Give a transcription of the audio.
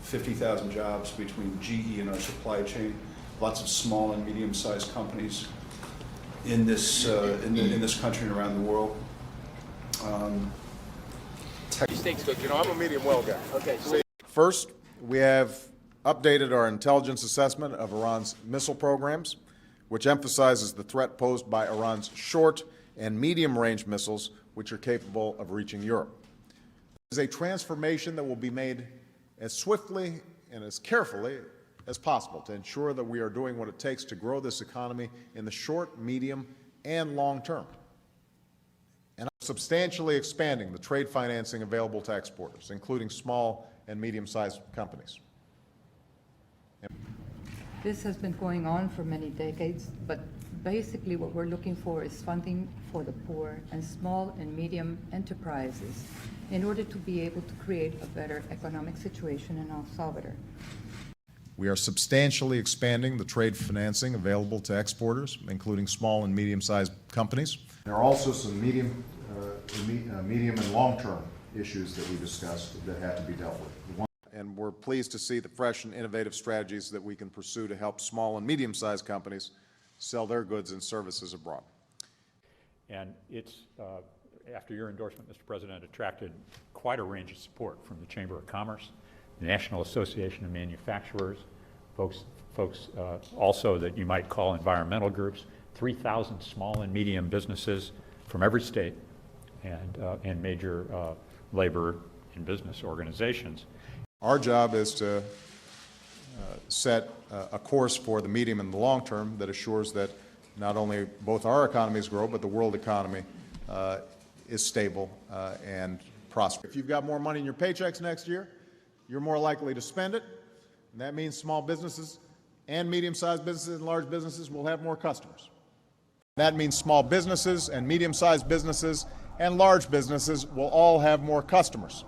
50,000 jobs between GE and our supply chain. Lots of small and medium-sized companies in this in this country and around the world. Steaks cook. You know, I'm a medium well guy. Okay. First, we have updated our intelligence assessment of Iran's missile programs, which emphasizes the threat posed by Iran's short and medium-range missiles, which are capable of reaching Europe. It is a transformation that will be made as swiftly and as carefully as possible to ensure that we are doing what it takes to grow this economy in the short, medium, and long term. And substantially expanding the trade financing available to exporters, including small and medium-sized companies. This has been going on for many decades, but basically what we're looking for is funding for the poor and small and medium enterprises in order to be able to create a better economic situation in El Salvador. We are substantially expanding the trade financing available to exporters, including small and medium-sized companies. There are also some medium and long-term issues that we discussed that have to be dealt with. And we're pleased to see the fresh and innovative strategies that we can pursue to help small and medium-sized companies sell their goods and services abroad. And it's, after your endorsement, Mr. President, attracted quite a range of support from the Chamber of Commerce, the National Association of Manufacturers, folks also that you might call environmental groups, 3,000 small and medium businesses from every state, and major labor and business organizations. Our job is to set a course for the medium and the long term that assures that not only both our economies grow, but the world economy is stable and prosperous. If you've got more money in your paychecks next year, you're more likely to spend it, and that means small businesses and medium-sized businesses and large businesses will have more customers. That means small businesses and medium-sized businesses and large businesses will all have more customers.